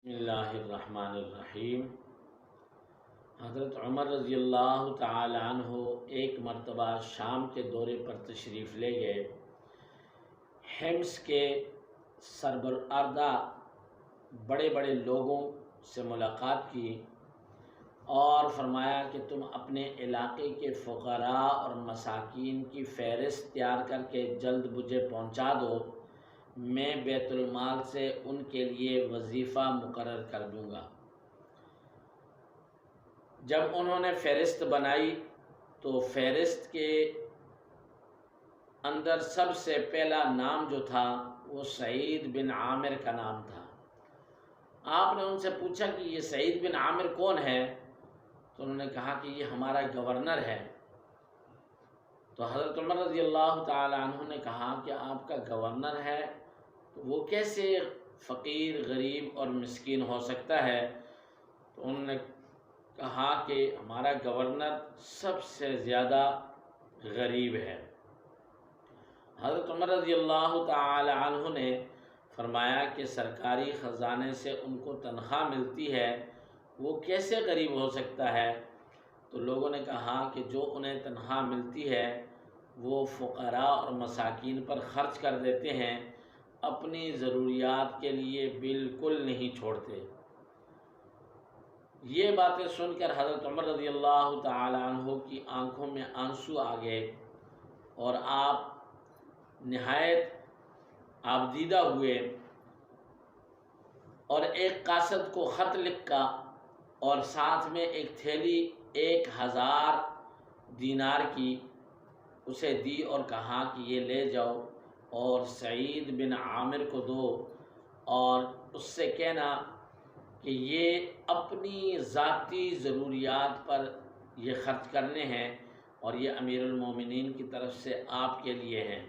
بسم اللہ الرحمن الرحیم۔ حضرت عمر رضی اللہ تعالی عنہ ایک مرتبہ شام کے دورے پر تشریف لے گئے۔ حمص کے سربراہ بڑے بڑے لوگوں سے ملاقات کی اور فرمایا کہ تم اپنے علاقے کے فقراء اور مساکین کی فہرست تیار کر کے جلد مجھے پہنچا دو، میں بیت المال سے ان کے لیے وظیفہ مقرر کر دوں گا۔ جب انہوں نے فہرست بنائی تو فہرست کے اندر سب سے پہلا نام جو تھا وہ سعید بن عامر کا نام تھا۔ آپ نے ان سے پوچھا کہ یہ سعید بن عامر کون ہے؟ تو انہوں نے کہا کہ یہ ہمارا گورنر ہے۔ تو حضرت عمر رضی اللہ تعالی عنہ نے کہا کہ آپ کا گورنر ہے تو وہ کیسے فقیر، غریب اور مسکین ہو سکتا ہے؟ تو انہوں نے کہا کہ ہمارا گورنر سب سے زیادہ غریب ہے۔ حضرت عمر رضی اللہ تعالی عنہ نے فرمایا کہ سرکاری خزانے سے ان کو تنخواہ ملتی ہے، وہ کیسے غریب ہو سکتا ہے؟ تو لوگوں نے کہا کہ جو انہیں تنخواہ ملتی ہے وہ فقراء اور مساکین پر خرچ کر دیتے ہیں، اپنی ضروریات کے لیے بالکل نہیں چھوڑتے۔ یہ باتیں سن کر حضرت عمر رضی اللہ تعالی عنہ کی آنکھوں میں آنسو آ گئے اور آپ نہایت آبدیدہ ہوئے اور ایک قاصد کو خط لکھا اور ساتھ میں ایک تھیلی 1000 دینار کی اسے دی اور کہا کہ یہ لے جاؤ اور سعید بن عامر کو دو اور اس سے کہنا کہ یہ اپنی ذاتی ضروریات پر یہ خرچ کرنے ہیں اور یہ امیر المومنین کی طرف سے آپ کے لیے ہیں۔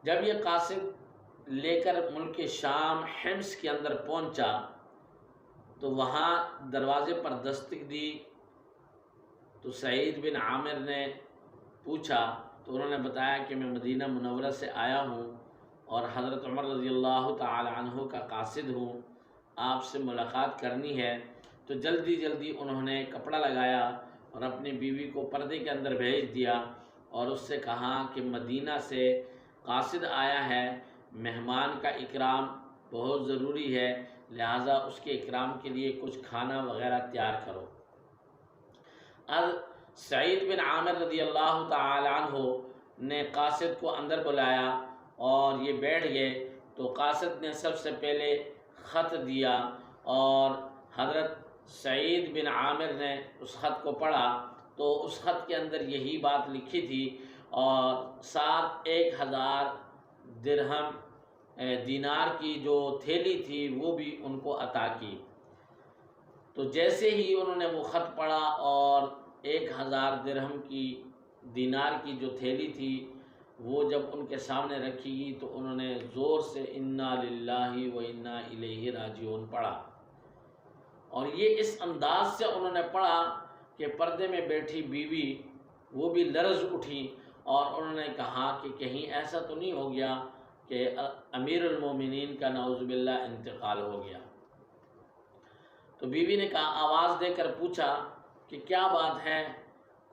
جب یہ قاصد لے کر ملک شام حمص کے اندر پہنچا تو وہاں دروازے پر دستک دی تو سعید بن عامر نے پوچھا تو انہوں نے بتایا کہ میں مدینہ منورہ سے آیا ہوں اور حضرت عمر رضی اللہ تعالی عنہ کا قاصد ہوں، آپ سے ملاقات کرنی ہے۔ تو جلدی جلدی انہوں نے کپڑا لگایا اور اپنی بیوی کو پردے کے اندر بھیج دیا اور اس سے کہا کہ مدینہ سے قاصد آیا ہے، مہمان کا اکرام بہت ضروری ہے، لہٰذا اس کے اکرام کے لیے کچھ کھانا وغیرہ تیار کرو۔ سعید بن عامر رضی اللہ تعالی عنہ نے قاصد کو اندر بلایا اور یہ بیٹھ گئے تو قاصد نے سب سے پہلے خط دیا اور حضرت سعید بن عامر نے اس خط کو پڑھا تو اس خط کے اندر یہی بات لکھی تھی اور ساتھ 1000 درہم دینار کی جو تھیلی تھی وہ بھی ان کو عطا کی۔ تو جیسے ہی انہوں نے وہ خط پڑھا اور 1000 درہم کی دینار کی جو تھیلی تھی وہ جب ان کے سامنے رکھی گئی تو انہوں نے زور سے انا للہ و انا الیہ راجعون پڑھا اور یہ اس انداز سے انہوں نے پڑھا کہ پردے میں بیٹھی بیوی وہ بھی لرز اٹھی اور انہوں نے کہا کہ کہیں ایسا تو نہیں ہو گیا کہ امیر المومنین کا نعوذ باللہ انتقال ہو گیا؟ تو بیوی نے کہا، آواز دے کر پوچھا کہ کیا بات ہے،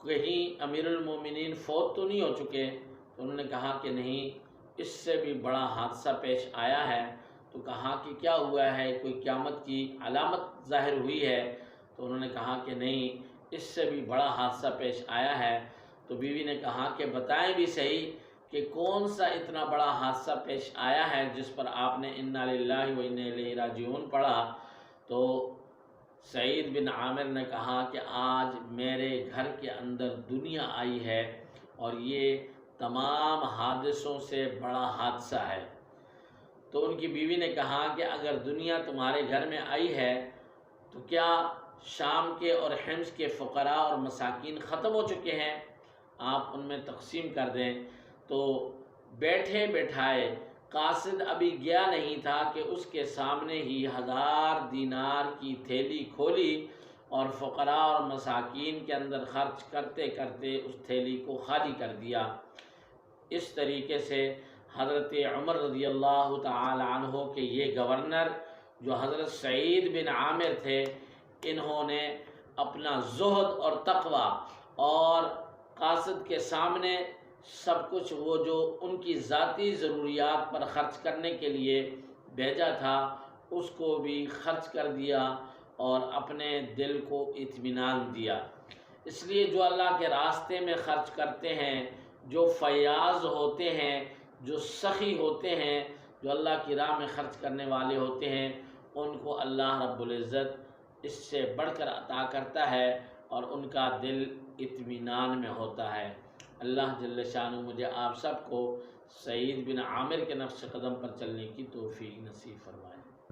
کہیں امیر المومنین فوت تو نہیں ہو چکے؟ تو انہوں نے کہا کہ نہیں، اس سے بھی بڑا حادثہ پیش آیا ہے۔ تو کہا کہ کیا ہوا ہے، کوئی قیامت کی علامت ظاہر ہوئی ہے؟ تو انہوں نے کہا کہ نہیں، اس سے بھی بڑا حادثہ پیش آیا ہے۔ تو بیوی نے کہا کہ بتائیں بھی صحیح کہ کون سا اتنا بڑا حادثہ پیش آیا ہے جس پر آپ نے انا للہ و انا الیہ راجعون پڑھا؟ تو سعید بن عامر نے کہا کہ آج میرے گھر کے اندر دنیا آئی ہے اور یہ تمام حادثوں سے بڑا حادثہ ہے۔ تو ان کی بیوی نے کہا کہ اگر دنیا تمہارے گھر میں آئی ہے تو کیا شام کے اور حمص کے فقراء اور مساکین ختم ہو چکے ہیں؟ آپ ان میں تقسیم کر دیں۔ تو بیٹھے بٹھائے قاصد ابھی گیا نہیں تھا کہ اس کے سامنے ہی 1000 دینار کی تھیلی کھولی اور فقراء اور مساکین کے اندر خرچ کرتے کرتے اس تھیلی کو خالی کر دیا۔ اس طریقے سے حضرت عمر رضی اللہ تعالی عنہ کے یہ گورنر جو حضرت سعید بن عامر تھے، انہوں نے اپنا زہد اور تقوی اور قاصد کے سامنے سب کچھ وہ جو ان کی ذاتی ضروریات پر خرچ کرنے کے لیے بھیجا تھا اس کو بھی خرچ کر دیا اور اپنے دل کو اطمینان دیا۔ اس لیے جو اللہ کے راستے میں خرچ کرتے ہیں، جو فیاض ہوتے ہیں، جو سخی ہوتے ہیں، جو اللہ کی راہ میں خرچ کرنے والے ہوتے ہیں، ان کو اللہ رب العزت اس سے بڑھ کر عطا کرتا ہے اور ان کا دل اطمینان میں ہوتا ہے۔ اللہ جل شانہ مجھے آپ سب کو سعید بن عامر کے نقش قدم پر چلنے کی توفیق نصیب فرمائے۔